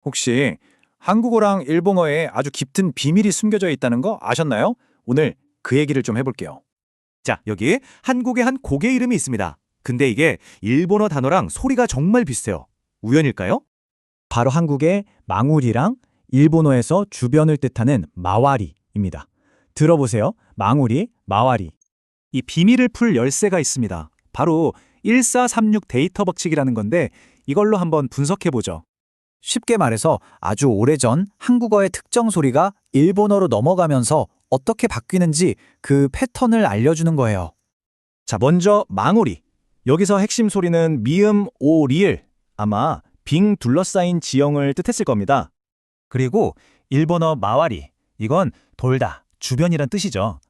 혹시 한국어랑 일본어에 아주 깊은 비밀이 숨겨져 있다는 거 아셨나요? 오늘 그 얘기를 좀 해볼게요. 자, 여기 한국의 한 고개 이름이 있습니다. 근데 이게 일본어 단어랑 소리가 정말 비슷해요. 우연일까요? 바로 한국의 망우리랑 일본어에서 주변을 뜻하는 마와리입니다. 들어보세요. 망우리, 마와리. 이 비밀을 풀 열쇠가 있습니다. 바로 1436 데이터 법칙이라는 건데 이걸로 한번 분석해보죠. 쉽게 말해서 아주 오래전 한국어의 특정 소리가 일본어로 넘어가면서 어떻게 바뀌는지 그 패턴을 알려주는 거예요. 자, 먼저 망우리. 여기서 핵심 소리는 미음, 오, 리을. 아마 빙 둘러싸인 지형을 뜻했을 겁니다. 그리고 일본어 마와리. 이건 돌다, 주변이란 뜻이죠.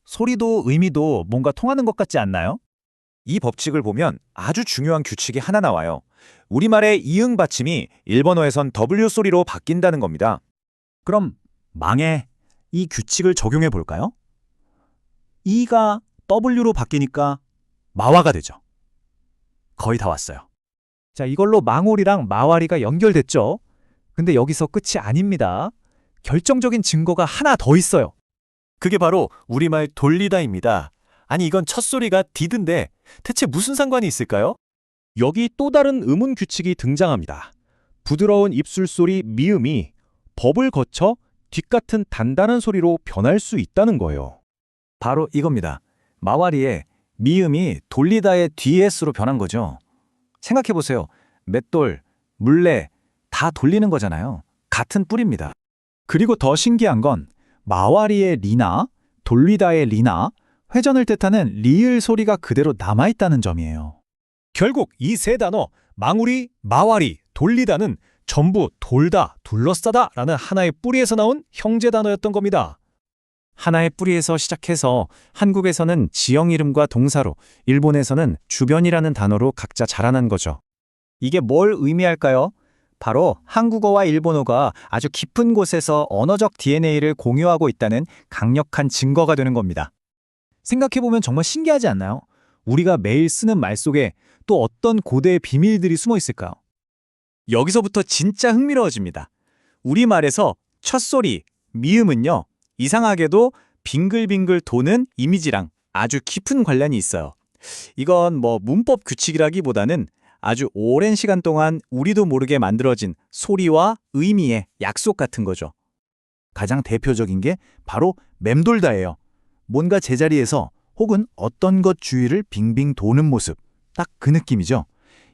소리도 의미도 뭔가 통하는 것 같지 않나요? 이 법칙을 보면 아주 중요한 규칙이 하나 나와요. 우리말의 이응 받침이 일본어에선 W 소리로 바뀐다는 겁니다. 그럼 망에 이 규칙을 적용해 볼까요? E가 W로 바뀌니까 마와가 되죠. 거의 다 왔어요. 자, 이걸로 망오리랑 마와리가 연결됐죠? 근데 여기서 끝이 아닙니다. 결정적인 증거가 하나 더 있어요. 그게 바로 우리말 돌리다입니다. 아니 이건 첫 소리가 디드인데 대체 무슨 상관이 있을까요? 여기 또 다른 의문 규칙이 등장합니다. 부드러운 입술 소리 미음이 법을 거쳐 뒷같은 단단한 소리로 변할 수 있다는 거예요. 바로 이겁니다. 마와리의 미음이 돌리다의 DS로 변한 거죠. 생각해보세요. 맷돌, 물레 다 돌리는 거잖아요. 같은 뿔입니다. 그리고 더 신기한 건 마와리의 리나, 돌리다의 리나, 회전을 뜻하는 리을 소리가 그대로 남아있다는 점이에요. 결국 이 세 단어 망우리, 마와리, 돌리다는 전부 돌다, 둘러싸다라는 하나의 뿌리에서 나온 형제 단어였던 겁니다. 하나의 뿌리에서 시작해서 한국에서는 지형 이름과 동사로, 일본에서는 주변이라는 단어로 각자 자라난 거죠. 이게 뭘 의미할까요? 바로 한국어와 일본어가 아주 깊은 곳에서 언어적 DNA를 공유하고 있다는 강력한 증거가 되는 겁니다. 생각해보면 정말 신기하지 않나요? 우리가 매일 쓰는 말 속에 또 어떤 고대의 비밀들이 숨어 있을까요? 여기서부터 진짜 흥미로워집니다. 우리말에서 첫 소리, 미음은요, 이상하게도 빙글빙글 도는 이미지랑 아주 깊은 관련이 있어요. 이건 뭐 문법 규칙이라기보다는 아주 오랜 시간 동안 우리도 모르게 만들어진 소리와 의미의 약속 같은 거죠. 가장 대표적인 게 바로 맴돌다예요. 뭔가 제자리에서 혹은 어떤 것 주위를 빙빙 도는 모습, 딱 그 느낌이죠.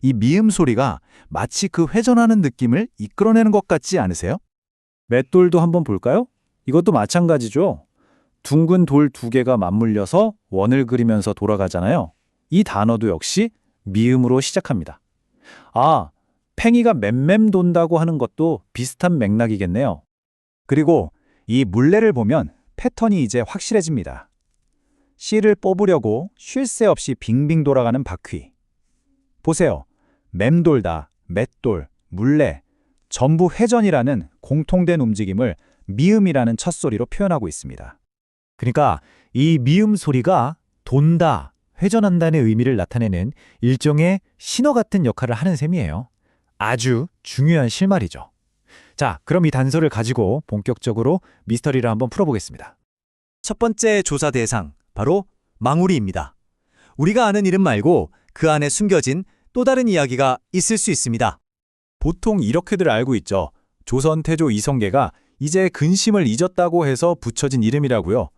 이 미음 소리가 마치 그 회전하는 느낌을 이끌어내는 것 같지 않으세요? 맷돌도 한번 볼까요? 이것도 마찬가지죠. 둥근 돌 두 개가 맞물려서 원을 그리면서 돌아가잖아요. 이 단어도 역시 미음으로 시작합니다. 아, 팽이가 맴맴 돈다고 하는 것도 비슷한 맥락이겠네요. 그리고 이 물레를 보면 패턴이 이제 확실해집니다. 씨를 뽑으려고 쉴 새 없이 빙빙 돌아가는 바퀴. 보세요. 맴돌다, 맷돌, 물레, 전부 회전이라는 공통된 움직임을 미음이라는 첫소리로 표현하고 있습니다. 그러니까 이 미음 소리가 돈다, 회전한다는 의미를 나타내는 일종의 신호 같은 역할을 하는 셈이에요. 아주 중요한 실마리죠. 자, 그럼 이 단서를 가지고 본격적으로 미스터리를 한번 풀어보겠습니다. 첫 번째 조사 대상, 바로 망우리입니다. 우리가 아는 이름 말고 그 안에 숨겨진 또 다른 이야기가 있을 수 있습니다. 보통 이렇게들 알고 있죠. 조선 태조 이성계가 이제 근심을 잊었다고 해서 붙여진 이름이라고요.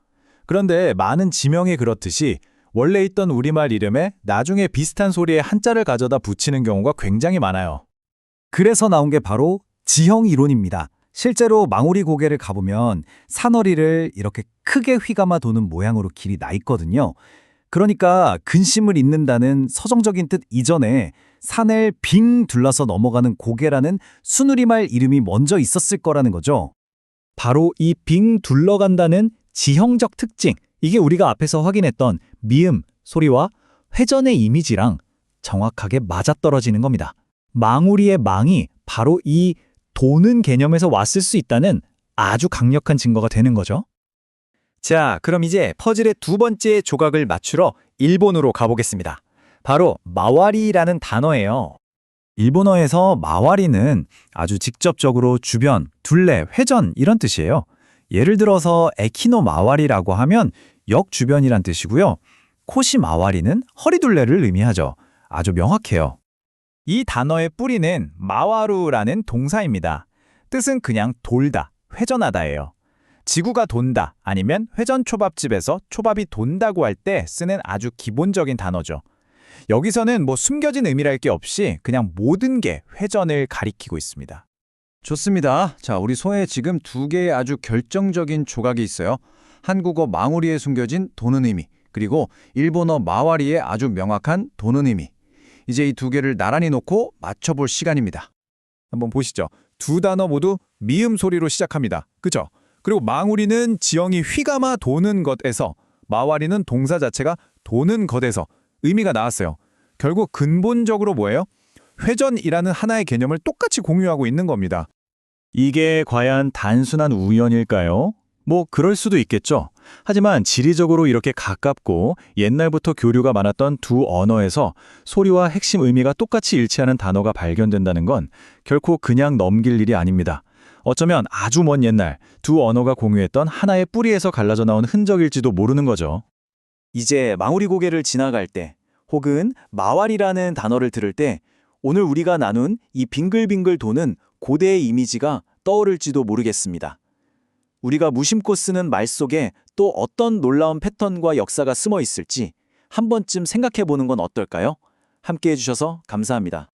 그런데 많은 지명이 그렇듯이 원래 있던 우리말 이름에 나중에 비슷한 소리의 한자를 가져다 붙이는 경우가 굉장히 많아요. 그래서 나온 게 바로 지형 이론입니다. 실제로 망우리 고개를 가보면 산허리를 이렇게 크게 휘감아 도는 모양으로 길이 나 있거든요. 그러니까 근심을 잊는다는 서정적인 뜻 이전에 산을 빙 둘러서 넘어가는 고개라는 순우리말 이름이 먼저 있었을 거라는 거죠. 바로 이 빙 둘러간다는 지형적 특징, 이게 우리가 앞에서 확인했던 미음, 소리와 회전의 이미지랑 정확하게 맞아떨어지는 겁니다. 망우리의 망이 바로 이 도는 개념에서 왔을 수 있다는 아주 강력한 증거가 되는 거죠. 자, 그럼 이제 퍼즐의 두 번째 조각을 맞추러 일본으로 가보겠습니다. 바로 마와리라는 단어예요. 일본어에서 마와리는 아주 직접적으로 주변, 둘레, 회전 이런 뜻이에요. 예를 들어서 에키노 마와리라고 하면 역 주변이란 뜻이고요. 코시 마와리는 허리둘레를 의미하죠. 아주 명확해요. 이 단어의 뿌리는 마와루라는 동사입니다. 뜻은 그냥 돌다, 회전하다예요. 지구가 돈다 아니면 회전 초밥집에서 초밥이 돈다고 할 때 쓰는 아주 기본적인 단어죠. 여기서는 뭐 숨겨진 의미랄 게 없이 그냥 모든 게 회전을 가리키고 있습니다. 좋습니다. 자, 우리 손에 지금 두 개의 아주 결정적인 조각이 있어요. 한국어 망우리에 숨겨진 도는 의미, 그리고 일본어 마와리의 아주 명확한 도는 의미. 이제 이 두 개를 나란히 놓고 맞춰볼 시간입니다. 한번 보시죠. 두 단어 모두 미음 소리로 시작합니다. 그죠? 그리고 망우리는 지형이 휘감아 도는 것에서, 마와리는 동사 자체가 도는 것에서 의미가 나왔어요. 결국 근본적으로 뭐예요? 회전이라는 하나의 개념을 똑같이 공유하고 있는 겁니다. 이게 과연 단순한 우연일까요? 뭐 그럴 수도 있겠죠. 하지만 지리적으로 이렇게 가깝고 옛날부터 교류가 많았던 두 언어에서 소리와 핵심 의미가 똑같이 일치하는 단어가 발견된다는 건 결코 그냥 넘길 일이 아닙니다. 어쩌면 아주 먼 옛날 두 언어가 공유했던 하나의 뿌리에서 갈라져 나온 흔적일지도 모르는 거죠. 이제 망우리 고개를 지나갈 때 혹은 마왈이라는 단어를 들을 때 오늘 우리가 나눈 이 빙글빙글 도는 고대의 이미지가 떠오를지도 모르겠습니다. 우리가 무심코 쓰는 말 속에 또 어떤 놀라운 패턴과 역사가 숨어 있을지 한 번쯤 생각해 보는 건 어떨까요? 함께 해주셔서 감사합니다.